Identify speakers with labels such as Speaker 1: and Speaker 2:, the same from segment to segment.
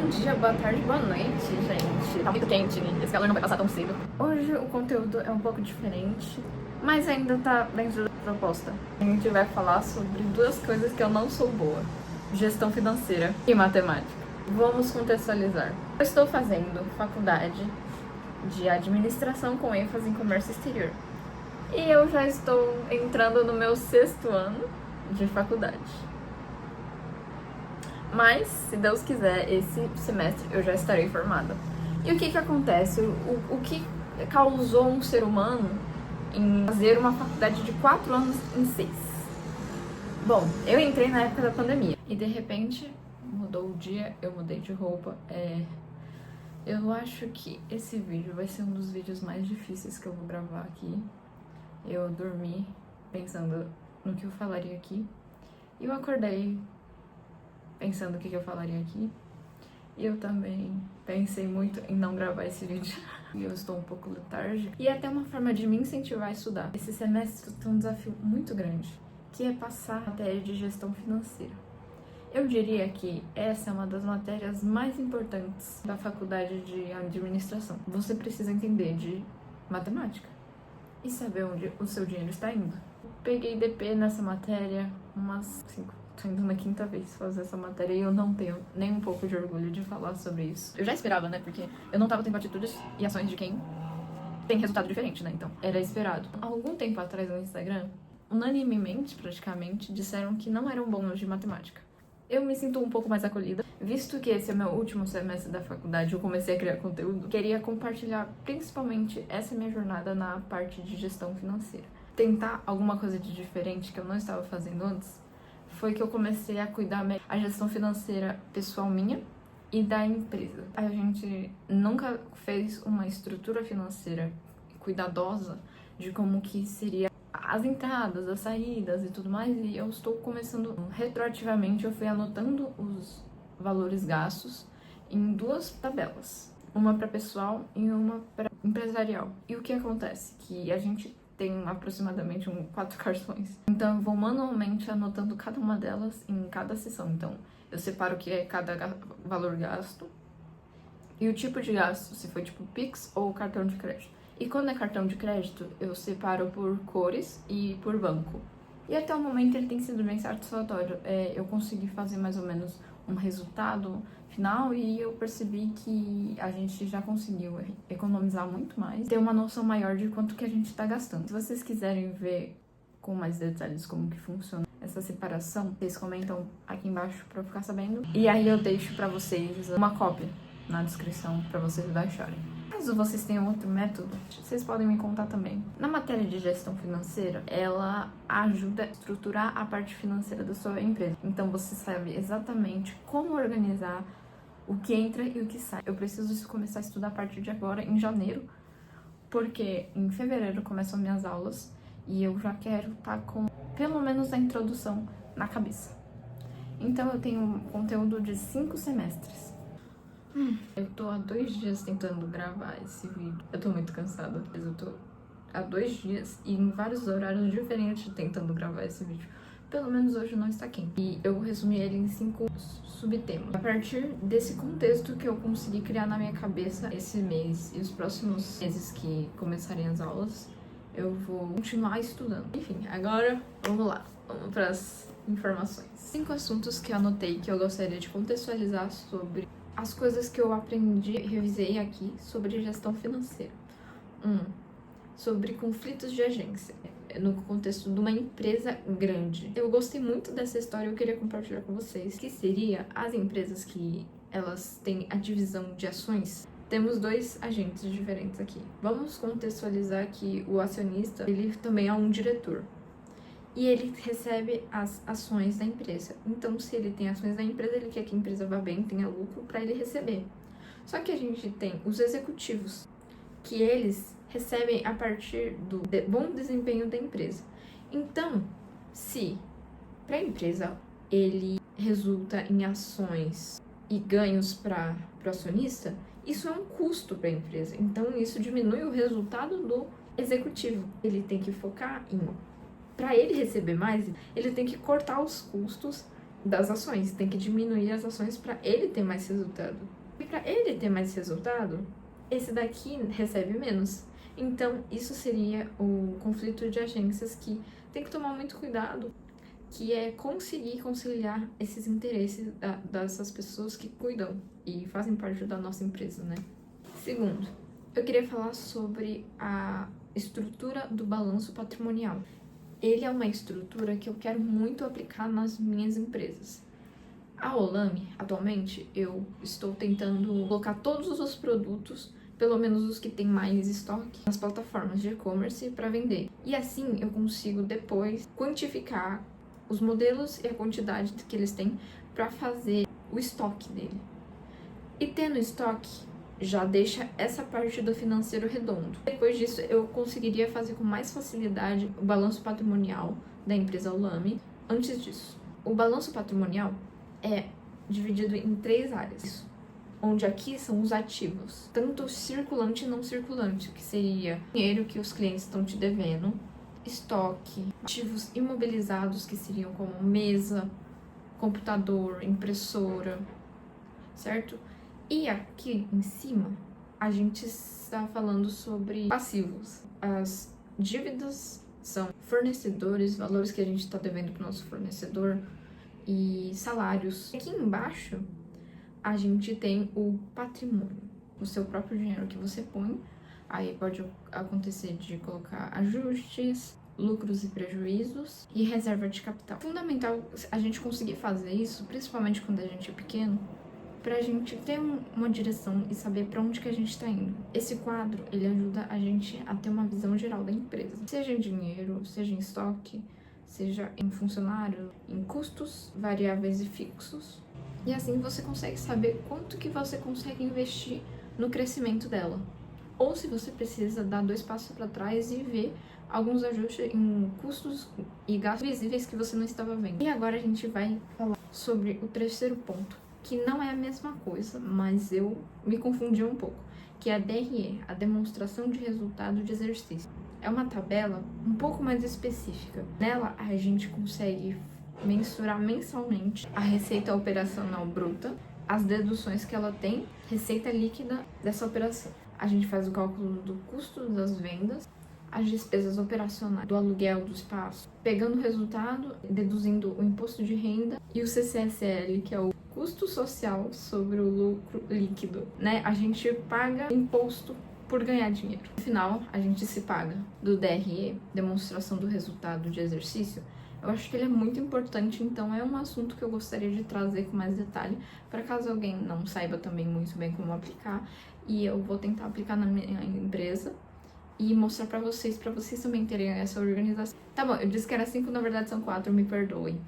Speaker 1: Bom dia, boa tarde, boa noite, gente. Tá muito quente, né? Esse calor não vai passar tão cedo. Hoje o conteúdo é um pouco diferente, mas ainda tá dentro da proposta. A gente vai falar sobre duas coisas que eu não sou boa: gestão financeira e matemática. Vamos contextualizar. Eu estou fazendo faculdade de administração com ênfase em comércio exterior. E eu já estou entrando no meu 6º ano de faculdade. Mas, se Deus quiser, esse semestre eu já estarei formada. E o que acontece? O que causou um ser humano em fazer uma faculdade de 4 anos em 6? Bom, eu entrei na época da pandemia e de repente mudou o dia, eu mudei de roupa. Eu acho que esse vídeo vai ser um dos vídeos mais difíceis que eu vou gravar aqui. Eu dormi pensando no que eu falaria aqui e eu acordei pensando o que eu falaria aqui. E eu também pensei muito em não gravar esse vídeo. E eu estou um pouco letárgica. E é até uma forma de me incentivar a estudar. Esse semestre tem um desafio muito grande, que é passar a matéria de gestão financeira. Eu diria que essa é uma das matérias mais importantes da faculdade de administração. Você precisa entender de matemática e saber onde o seu dinheiro está indo. Peguei DP nessa matéria umas 5. Tô indo na 5ª vez fazer essa matéria e eu não tenho nem um pouco de orgulho de falar sobre isso. Eu já esperava, né? Porque eu não tava tendo atitudes e ações de quem tem resultado diferente, né? Então, era esperado. Há algum tempo atrás no Instagram, unanimemente, praticamente, disseram que não eram bons de matemática. Eu me sinto um pouco mais acolhida, visto que esse é o meu último semestre da faculdade, eu comecei a criar conteúdo. Queria compartilhar principalmente essa minha jornada na parte de gestão financeira. Tentar alguma coisa de diferente que eu não estava fazendo antes. Foi que eu comecei a cuidar a gestão financeira pessoal minha e da empresa. A gente nunca fez uma estrutura financeira cuidadosa de como que seria as entradas, as saídas e tudo mais, e eu estou começando retroativamente. Eu fui anotando os valores gastos em 2 tabelas, uma para pessoal e uma para empresarial. E o que acontece? Que a gente tem aproximadamente 4 cartões. Então eu vou manualmente anotando cada uma delas em cada sessão. Então eu separo o que é cada valor gasto e o tipo de gasto, se foi tipo Pix ou cartão de crédito. E quando é cartão de crédito, eu separo por cores e por banco. E até o momento ele tem sido bem satisfatório. Eu consegui fazer mais ou menos um resultado final e eu percebi que a gente já conseguiu economizar muito mais, ter uma noção maior de quanto que a gente está gastando. Se vocês quiserem ver com mais detalhes como que funciona essa separação, vocês comentam aqui embaixo para eu ficar sabendo. E aí eu deixo para vocês uma cópia na descrição para vocês baixarem. Caso vocês tenham outro método, vocês podem me contar também. Na matéria de gestão financeira, ela ajuda a estruturar a parte financeira da sua empresa. Então você sabe exatamente como organizar o que entra e o que sai. Eu preciso começar a estudar a partir de agora, em janeiro, porque em fevereiro começam minhas aulas e eu já quero estar com pelo menos a introdução na cabeça. Então eu tenho um conteúdo de 5 semestres. Eu tô há 2 dias tentando gravar esse vídeo. Eu tô muito cansada. Eu tô há 2 dias e em vários horários diferentes tentando gravar esse vídeo. Pelo menos hoje não está quente. E eu resumi ele em 5 subtemas. A partir desse contexto que eu consegui criar na minha cabeça esse mês e os próximos meses que começarem as aulas, eu vou continuar estudando. Enfim, agora vamos lá. Vamos para as informações. 5 assuntos que eu anotei que eu gostaria de contextualizar sobre as coisas que eu aprendi e revisei aqui sobre gestão financeira. 1. Sobre conflitos de agência, no contexto de uma empresa grande. Eu gostei muito dessa história e eu queria compartilhar com vocês, que seria as empresas que elas têm a divisão de ações. Temos 2 agentes diferentes aqui. Vamos contextualizar que o acionista, ele também é um diretor. E ele recebe as ações da empresa. Então, se ele tem ações da empresa, ele quer que a empresa vá bem, tenha lucro para ele receber. Só que a gente tem os executivos, que eles recebem a partir do bom desempenho da empresa. Então, se para a empresa ele resulta em ações e ganhos para o acionista, isso é um custo para a empresa. Então, isso diminui o resultado do executivo. Ele tem que focar em... Para ele receber mais, ele tem que cortar os custos das ações, tem que diminuir as ações para ele ter mais resultado. E para ele ter mais resultado, esse daqui recebe menos. Então, isso seria o conflito de agências que tem que tomar muito cuidado, que é conseguir conciliar esses interesses dessas pessoas que cuidam e fazem parte da nossa empresa, né? Segundo, eu queria falar sobre a estrutura do balanço patrimonial. Ele é uma estrutura que eu quero muito aplicar nas minhas empresas. A Olame, atualmente, eu estou tentando colocar todos os produtos, pelo menos os que têm mais estoque, nas plataformas de e-commerce para vender. E assim eu consigo depois quantificar os modelos e a quantidade que eles têm para fazer o estoque dele. E tendo estoque, já deixa essa parte do financeiro redondo. Depois disso, eu conseguiria fazer com mais facilidade o balanço patrimonial da empresa Olame. Antes disso, o balanço patrimonial é dividido em 3 áreas, onde aqui são os ativos, tanto circulante e não circulante, que seria dinheiro que os clientes estão te devendo, estoque, ativos imobilizados, que seriam como mesa, computador, impressora, certo? E aqui em cima, a gente está falando sobre passivos. As dívidas são fornecedores, valores que a gente está devendo para o nosso fornecedor e salários. Aqui embaixo, a gente tem o patrimônio, o seu próprio dinheiro que você põe. Aí pode acontecer de colocar ajustes, lucros e prejuízos e reserva de capital. Fundamental a gente conseguir fazer isso, principalmente quando a gente é pequeno, pra gente ter uma direção e saber pra onde que a gente tá indo. Esse quadro, ele ajuda a gente a ter uma visão geral da empresa. Seja em dinheiro, seja em estoque, seja em funcionário, em custos variáveis e fixos. E assim você consegue saber quanto que você consegue investir no crescimento dela. Ou se você precisa dar 2 passos para trás e ver alguns ajustes em custos e gastos visíveis que você não estava vendo. E agora a gente vai falar sobre o terceiro ponto, que não é a mesma coisa, mas eu me confundi um pouco, que é a DRE, a demonstração de resultado de exercício. É uma tabela um pouco mais específica. Nela, a gente consegue mensurar mensalmente a receita operacional bruta, as deduções que ela tem, receita líquida dessa operação. A gente faz o cálculo do custo das vendas, as despesas operacionais do aluguel do espaço, pegando o resultado, deduzindo o imposto de renda e o CCSL, que é o custo social sobre o lucro líquido, né? A gente paga imposto por ganhar dinheiro. No final, a gente se paga do DRE, demonstração do resultado de exercício. Eu acho que ele é muito importante, então é um assunto que eu gostaria de trazer com mais detalhe, para caso alguém não saiba também muito bem como aplicar, e eu vou tentar aplicar na minha empresa e mostrar pra vocês também terem essa organização. Tá bom, eu disse que era 5, na verdade são 4, me perdoem.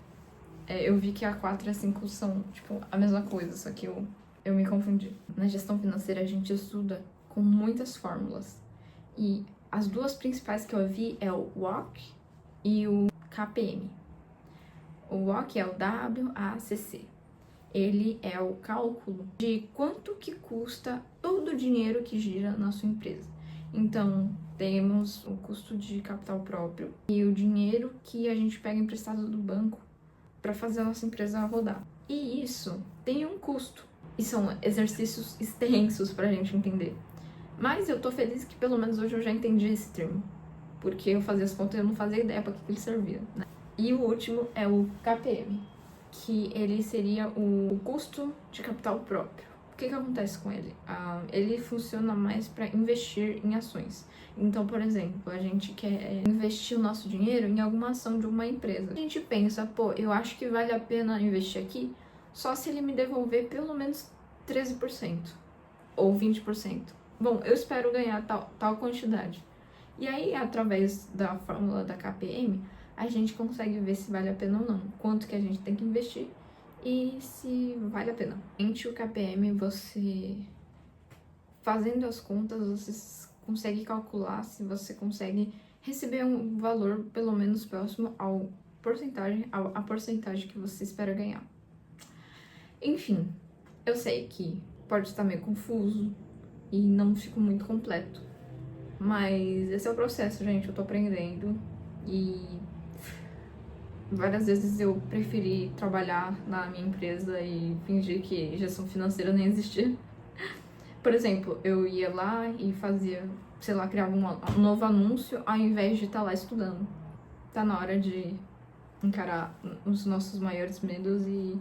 Speaker 1: Eu vi que a 4 e a 5 são, tipo, a mesma coisa, só que eu me confundi. Na gestão financeira a gente estuda com muitas fórmulas, e as 2 principais que eu vi é o WACC e o KPM. O WACC é o WACC. Ele é o cálculo de quanto que custa todo o dinheiro que gira na sua empresa. Então, temos o custo de capital próprio e o dinheiro que a gente pega emprestado do banco para fazer a nossa empresa rodar. E isso tem um custo. E são exercícios extensos para a gente entender. Mas eu tô feliz que pelo menos hoje eu já entendi esse termo. Porque eu fazia as contas e eu não fazia ideia para que ele servia, né? E o último é o KPM, que ele seria o custo de capital próprio. O que acontece com ele? Ele funciona mais para investir em ações. Então, por exemplo, a gente quer investir o nosso dinheiro em alguma ação de uma empresa. A gente pensa, pô, eu acho que vale a pena investir aqui só se ele me devolver pelo menos 13% ou 20%. Bom, eu espero ganhar tal quantidade. E aí, através da fórmula da KPM, a gente consegue ver se vale a pena ou não, quanto que a gente tem que investir e se vale a pena. Entre o KPM, você fazendo as contas, você consegue calcular se você consegue receber um valor pelo menos próximo à porcentagem que você espera ganhar. Enfim, eu sei que pode estar meio confuso e não fico muito completo, mas esse é o processo, gente. Eu tô aprendendo e Várias vezes eu preferi trabalhar na minha empresa e fingir que gestão financeira nem existia. Por exemplo, eu ia lá e fazia, sei lá, criava um novo anúncio ao invés de estar lá estudando. Tá na hora de encarar os nossos maiores medos e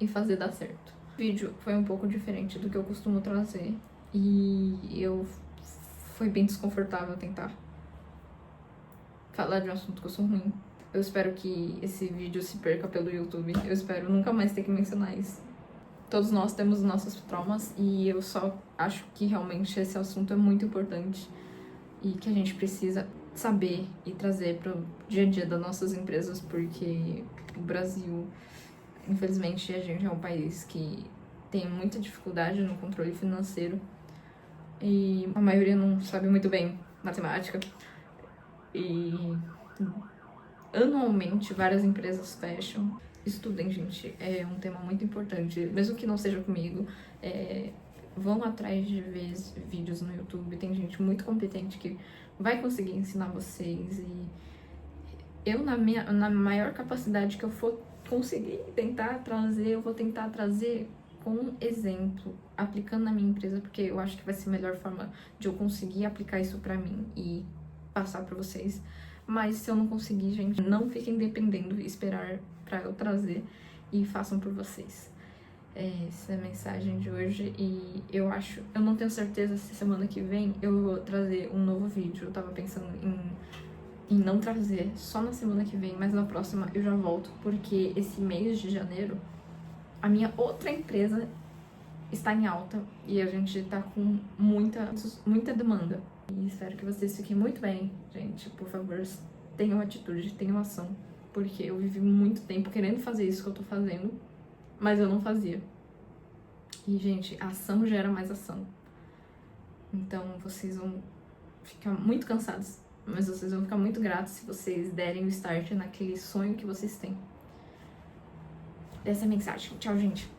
Speaker 1: fazer dar certo. O vídeo foi um pouco diferente do que eu costumo trazer e foi bem desconfortável tentar falar de um assunto que eu sou ruim. Eu espero que esse vídeo se perca pelo YouTube. Eu espero nunca mais ter que mencionar isso. Todos nós temos nossos traumas e eu só acho que realmente esse assunto é muito importante e que a gente precisa saber e trazer para o dia a dia das nossas empresas, porque o Brasil, infelizmente, a gente é um país que tem muita dificuldade no controle financeiro e a maioria não sabe muito bem matemática. E anualmente várias empresas fecham. Estudem, gente, é um tema muito importante, mesmo que não seja comigo. Vão atrás de ver vídeos no YouTube, tem gente muito competente que vai conseguir ensinar vocês. E eu, na maior capacidade que eu for conseguir tentar trazer, eu vou tentar trazer com exemplo, aplicando na minha empresa, porque eu acho que vai ser a melhor forma de eu conseguir aplicar isso pra mim e passar pra vocês. Mas se eu não conseguir, gente, não fiquem dependendo e esperar pra eu trazer e façam por vocês. Essa é a mensagem de hoje e eu não tenho certeza se semana que vem eu vou trazer um novo vídeo. Eu tava pensando em não trazer só na semana que vem, mas na próxima eu já volto, porque esse mês de janeiro a minha outra empresa está em alta e a gente tá com muita demanda. E espero que vocês fiquem muito bem, gente. Por favor, tenham atitude, tenham ação. Porque eu vivi muito tempo querendo fazer isso que eu tô fazendo, mas eu não fazia. E, gente, ação gera mais ação. Então, vocês vão ficar muito cansados, mas vocês vão ficar muito gratos se vocês derem o start naquele sonho que vocês têm. Essa é a mensagem. Tchau, gente.